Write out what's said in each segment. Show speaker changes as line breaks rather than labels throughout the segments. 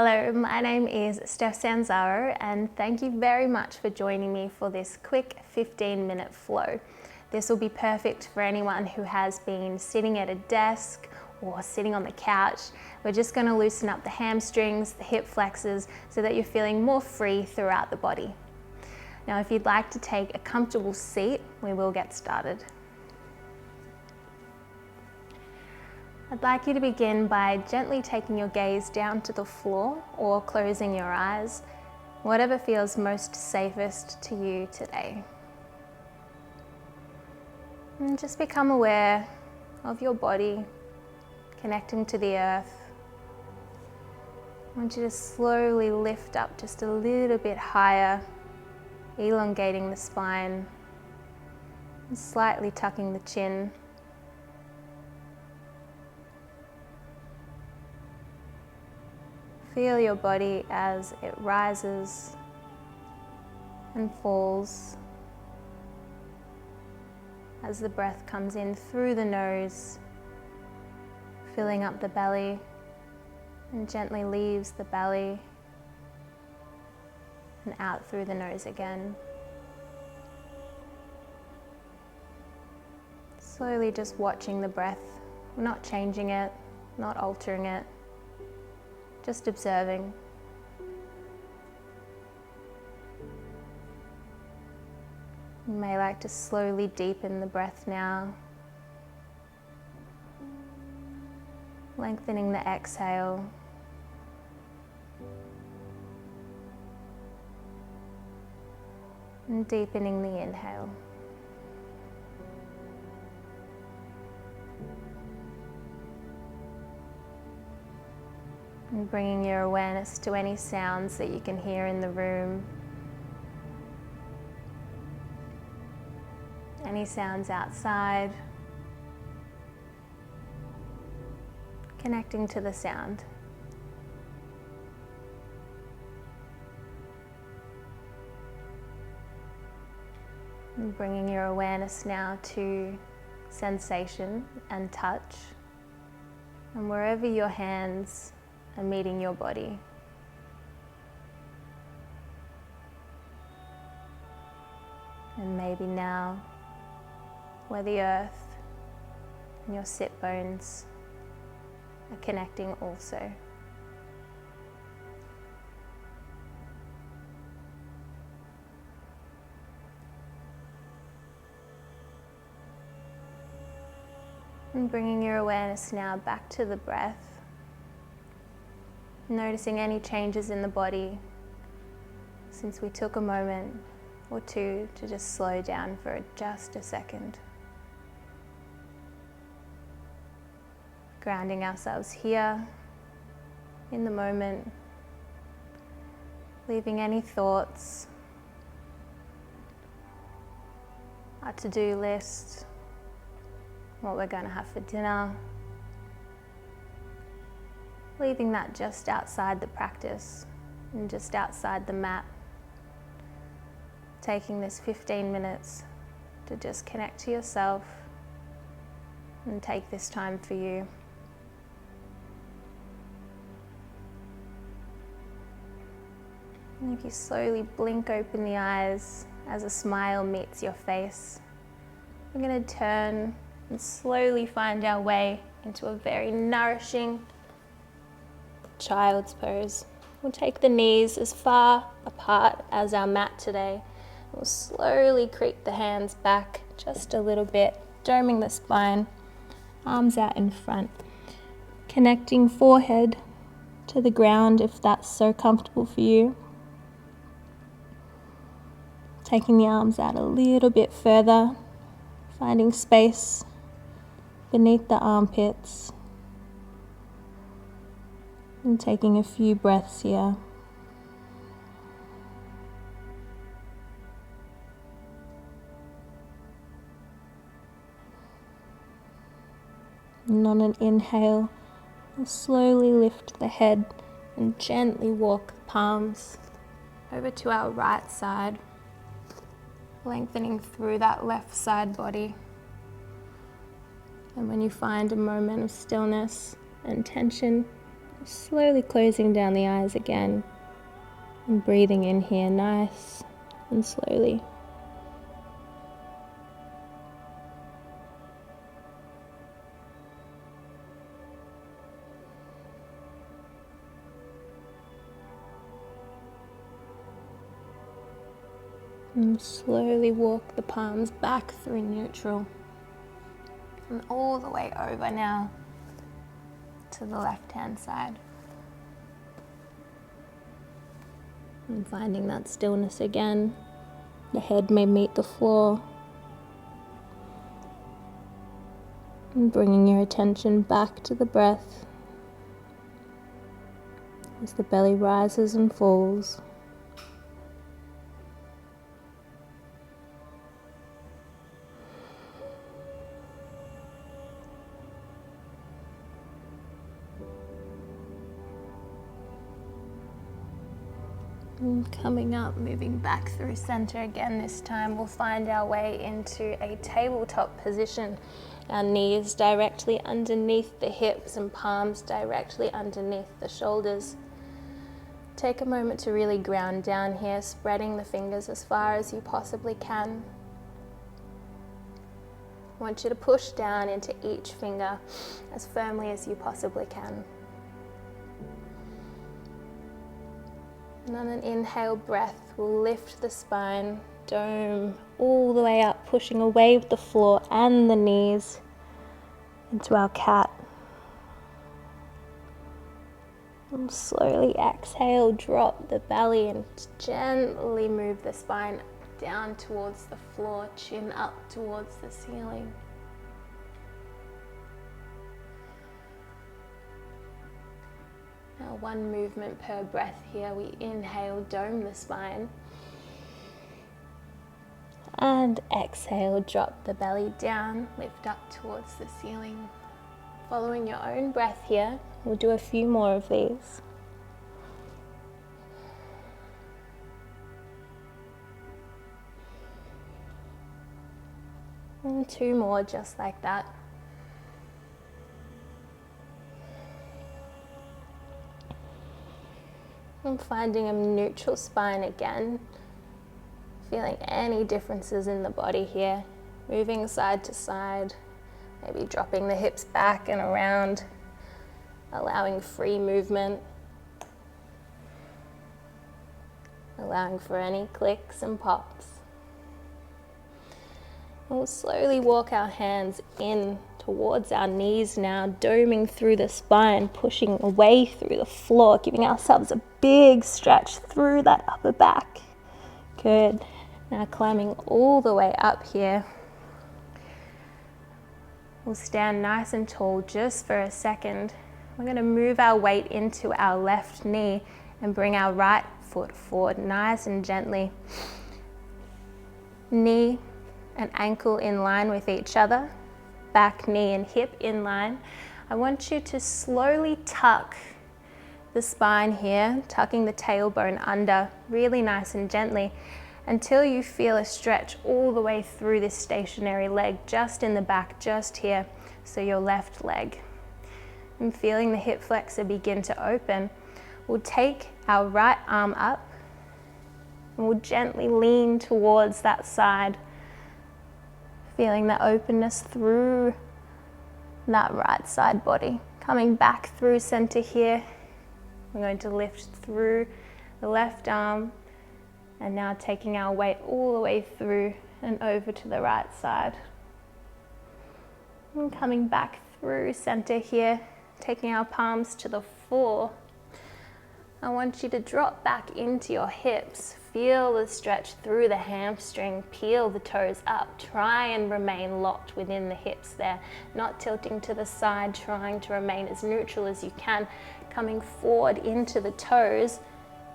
Hello, my name is Steph Sanzaro and thank you very much for joining me for this quick 15-minute flow. This will be perfect for anyone who has been sitting at a desk or sitting on the couch. We're just going to loosen up the hamstrings, the hip flexors, so that you're feeling more free throughout the body. Now, if you'd like to take a comfortable seat, we will get started. I'd like you to begin by gently taking your gaze down to the floor or closing your eyes, whatever feels most safest to you today. And just become aware of your body connecting to the earth. I want you to slowly lift up just a little bit higher, elongating the spine and slightly tucking the chin. Feel your body as it rises and falls, as the breath comes in through the nose, filling up the belly, and gently leaves the belly and out through the nose again. Slowly just watching the breath, not changing it, not altering it. Just observing. You may like to slowly deepen the breath now, lengthening the exhale, and deepening the inhale. And bringing your awareness to any sounds that you can hear in the room, any sounds outside, connecting to the sound. And bringing your awareness now to sensation and touch, and wherever your hands are meeting your body. And maybe now, where the earth and your sit bones are connecting also. And bringing your awareness now back to the breath. Noticing any changes in the body since we took a moment or two to just slow down for just a second. Grounding ourselves here in the moment, leaving any thoughts, our to-do list, what we're going to have for dinner, leaving that just outside the practice and just outside the mat. Taking this 15 minutes to just connect to yourself and take this time for you. And if you slowly blink open the eyes as a smile meets your face, we're going to turn and slowly find our way into a very nourishing child's pose. We'll take the knees as far apart as our mat today. We'll slowly creep the hands back just a little bit, doming the spine, arms out in front, connecting forehead to the ground if that's so comfortable for you. Taking the arms out a little bit further, finding space beneath the armpits. And taking a few breaths here. And on an inhale, we'll slowly lift the head and gently walk the palms over to our right side, lengthening through that left side body. And when you find a moment of stillness and tension, Slowly closing down the eyes again and breathing in here nice and slowly. And slowly walk the palms back through neutral and all the way over now to the left hand side. And finding that stillness again. The head may meet the floor. And bringing your attention back to the breath as the belly rises and falls. And coming up, moving back through center again. This time we'll find our way into a tabletop position. Our knees directly underneath the hips and palms directly underneath the shoulders. Take a moment to really ground down here, spreading the fingers as far as you possibly can. I want you to push down into each finger as firmly as you possibly can. And on an inhale breath, we'll lift the spine, dome all the way up, pushing away with the floor and the knees into our cat. And slowly exhale, drop the belly and gently move the spine down towards the floor, chin up towards the ceiling. Now, one movement per breath here. We inhale, dome the spine. And exhale, drop the belly down, lift up towards the ceiling. Following your own breath here, we'll do a few more of these. And 2 more just like that. I'm finding a neutral spine again, feeling any differences in the body here, moving side to side, maybe dropping the hips back and around, allowing free movement, allowing for any clicks and pops. We'll slowly walk our hands in towards our knees now, doming through the spine, pushing away through the floor, giving ourselves a big stretch through that upper back. Good. Now climbing all the way up here. We'll stand nice and tall just for a second. We're going to move our weight into our left knee and bring our right foot forward nice and gently. Knee and ankle in line with each other. Back knee and hip in line. I want you to slowly tuck the spine here, tucking the tailbone under really nice and gently until you feel a stretch all the way through this stationary leg, just in the back, just here, so your left leg. And feeling the hip flexor begin to open, we'll take our right arm up and we'll gently lean towards that side, feeling the openness through that right side body. Coming back through center here, we're going to lift through the left arm and now taking our weight all the way through and over to the right side. And coming back through center here, taking our palms to the floor. I want you to drop back into your hips. Feel the stretch through the hamstring, peel the toes up, try and remain locked within the hips there, not tilting to the side, trying to remain as neutral as you can, coming forward into the toes,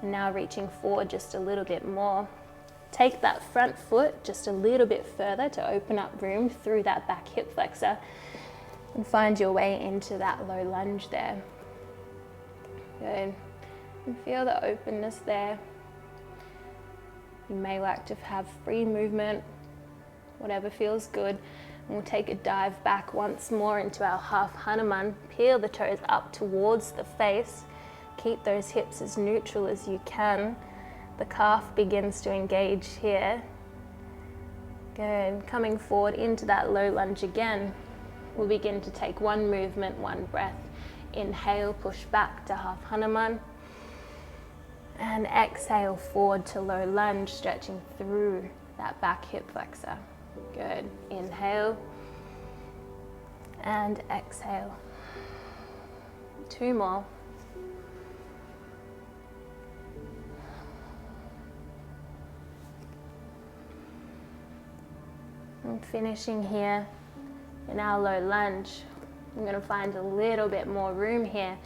and now reaching forward just a little bit more. Take that front foot just a little bit further to open up room through that back hip flexor and find your way into that low lunge there. Good. And feel the openness there. You may like to have free movement, whatever feels good. And we'll take a dive back once more into our half Hanuman. Peel the toes up towards the face. Keep those hips as neutral as you can. The calf begins to engage here. Good. Coming forward into that low lunge again. We'll begin to take one movement, one breath. Inhale, push back to half Hanuman. And exhale, forward to low lunge, stretching through that back hip flexor. Good. Inhale and exhale. Two more. And finishing here in our low lunge. I'm going to find a little bit more room here.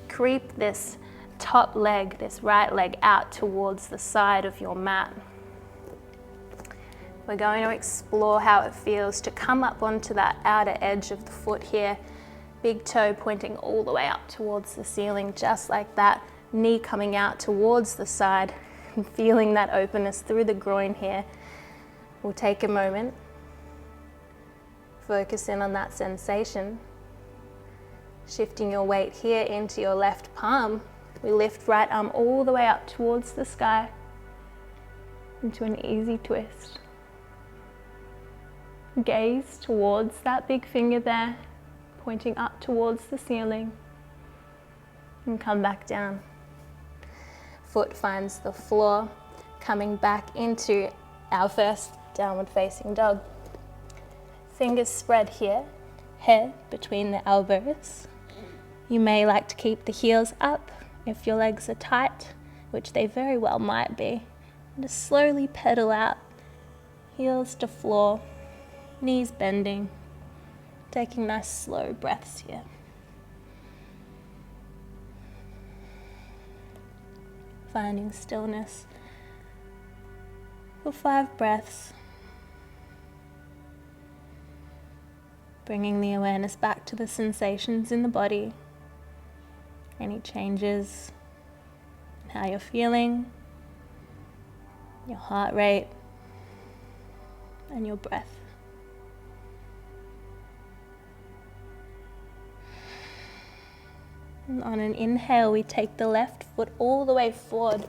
Creep this top leg, this right leg out towards the side of your mat. We're going to explore how it feels to come up onto that outer edge of the foot here. Big toe pointing all the way up towards the ceiling, just like that. Knee coming out towards the side and feeling that openness through the groin here. We'll take a moment. Focus in on that sensation. Shifting your weight here into your left palm. We lift right arm all the way up towards the sky into an easy twist. Gaze towards that big finger there, pointing up towards the ceiling, and come back down. Foot finds the floor, coming back into our first downward facing dog. Fingers spread here, head between the elbows. You may like to keep the heels up if your legs are tight, which they very well might be. And just slowly pedal out, heels to floor, knees bending, taking nice slow breaths here. Finding stillness for 5 breaths. Bringing the awareness back to the sensations in the body. Any changes in how you're feeling, your heart rate, and your breath. And on an inhale, we take the left foot all the way forward,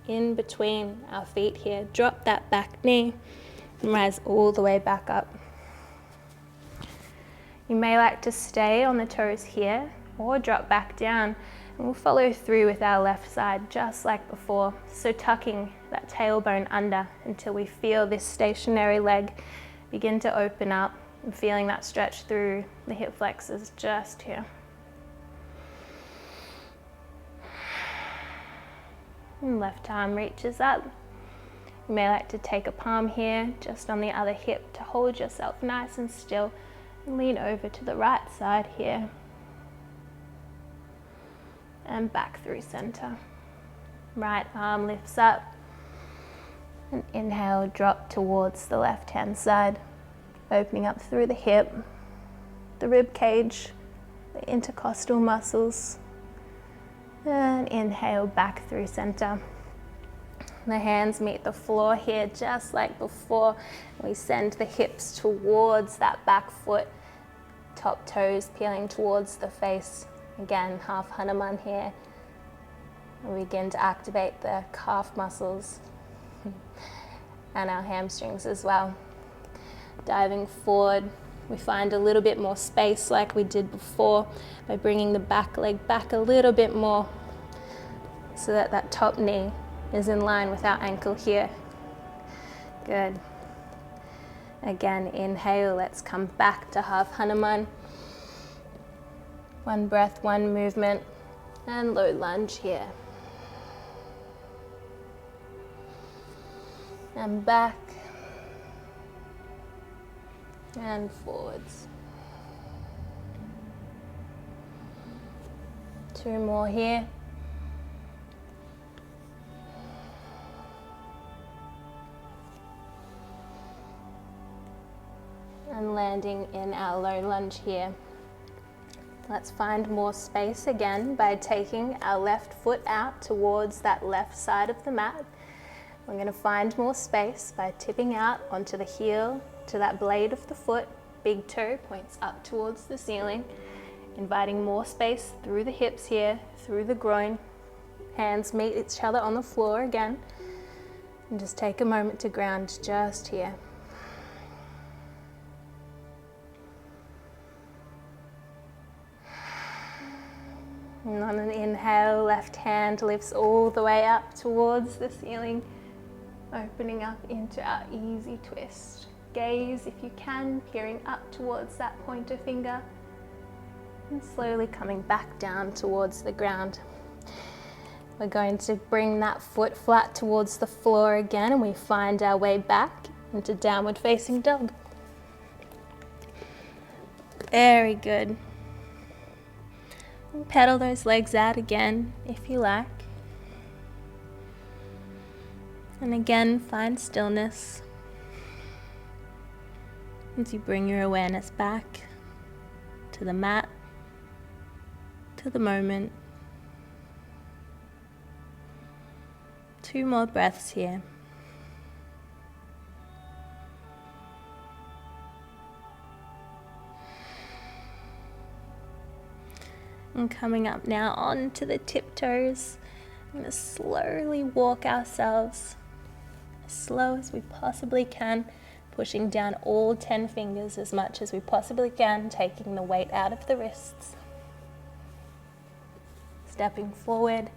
in between our feet here. Drop that back knee and rise all the way back up. You may like to stay on the toes here or drop back down, and we'll follow through with our left side just like before. So tucking that tailbone under until we feel this stationary leg begin to open up and feeling that stretch through the hip flexors just here. And left arm reaches up. You may like to take a palm here just on the other hip to hold yourself nice and still, and lean over to the right side here. And back through center. Right arm lifts up. And inhale, drop towards the left hand side, opening up through the hip, the rib cage, the intercostal muscles. And inhale, back through center. The hands meet the floor here just like before. We send the hips towards that back foot, top toes peeling towards the face. Again, half Hanuman here. We begin to activate the calf muscles and our hamstrings as well. Diving forward, we find a little bit more space like we did before by bringing the back leg back a little bit more so that that top knee is in line with our ankle here. Good. Again, inhale, let's come back to half Hanuman. One breath, one movement, and low lunge here. And back, and forwards. 2 more here. And landing in our low lunge here. Let's find more space again by taking our left foot out towards that left side of the mat. We're going to find more space by tipping out onto the heel to that blade of the foot. Big toe points up towards the ceiling, inviting more space through the hips here, through the groin. Hands meet each other on the floor again. And just take a moment to ground just here. And on an inhale, left hand lifts all the way up towards the ceiling, opening up into our easy twist. Gaze, if you can, peering up towards that pointer finger, and slowly coming back down towards the ground. We're going to bring that foot flat towards the floor again, and we find our way back into downward facing dog. Very good. Pedal those legs out again if you like. And again, find stillness as you bring your awareness back to the mat, to the moment. 2 more breaths here. And coming up now onto the tiptoes, I'm going to slowly walk ourselves as slow as we possibly can, pushing down all 10 fingers as much as we possibly can, taking the weight out of the wrists. Stepping forward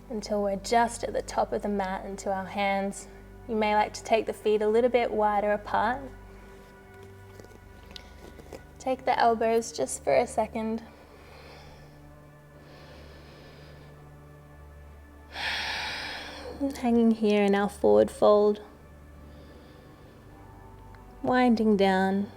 until we're just at the top of the mat into our hands. You may like to take the feet a little bit wider apart. Take the elbows just for a second. Hanging here in our forward fold. Winding down.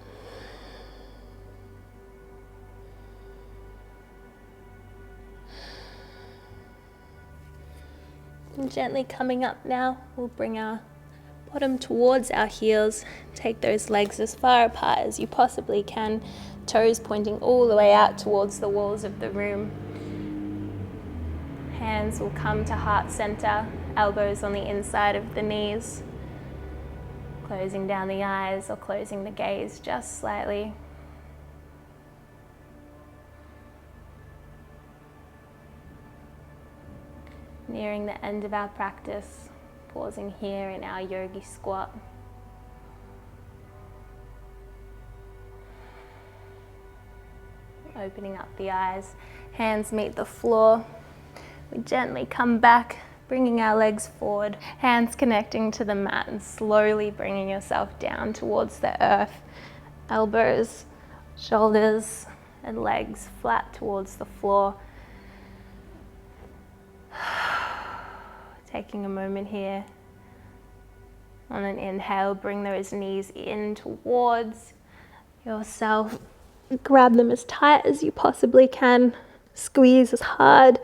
And gently coming up now, we'll bring our bottom towards our heels. Take those legs as far apart as you possibly can, toes pointing all the way out towards the walls of the room. Hands will come to heart center, elbows on the inside of the knees, closing down the eyes or closing the gaze just slightly. Nearing the end of our practice, pausing here in our Yogi Squat. Opening up the eyes, hands meet the floor. We gently come back, bringing our legs forward, hands connecting to the mat and slowly bringing yourself down towards the earth. Elbows, shoulders and legs flat towards the floor. Taking a moment here. On an inhale, bring those knees in towards yourself. Grab them as tight as you possibly can. Squeeze as hard.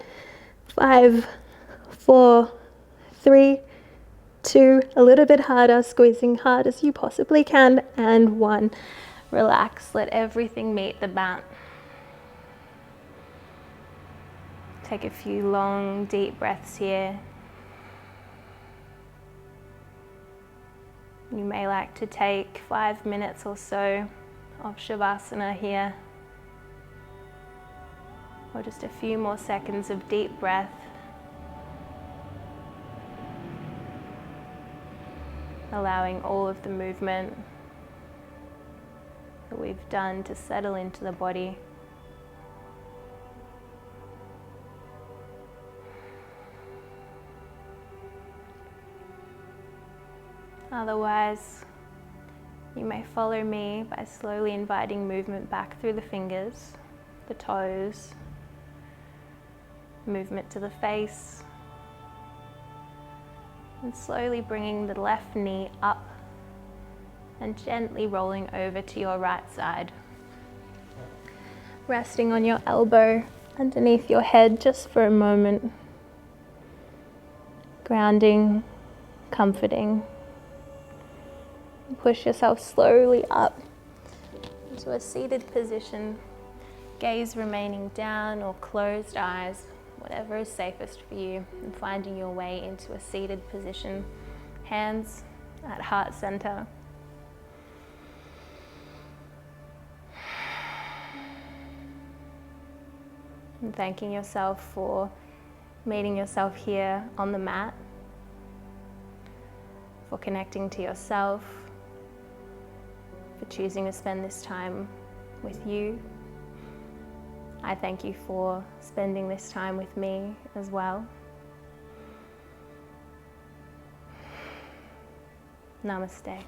5, 4, 3, 2, a little bit harder, squeezing hard as you possibly can, and 1. Relax, let everything meet the mat. Take a few long, deep breaths here. You may like to take 5 minutes or so of Shavasana here, or just a few more seconds of deep breath. Allowing all of the movement that we've done to settle into the body. Otherwise, you may follow me by slowly inviting movement back through the fingers, the toes, movement to the face, and slowly bringing the left knee up and gently rolling over to your right side. Resting on your elbow underneath your head just for a moment. Grounding, comforting. Push yourself slowly up into a seated position, gaze remaining down or closed eyes, whatever is safest for you, and finding your way into a seated position. Hands at heart center, And thanking yourself for meeting yourself here on the mat, for connecting to yourself, for choosing to spend this time with you. I thank you for spending this time with me as well. Namaste.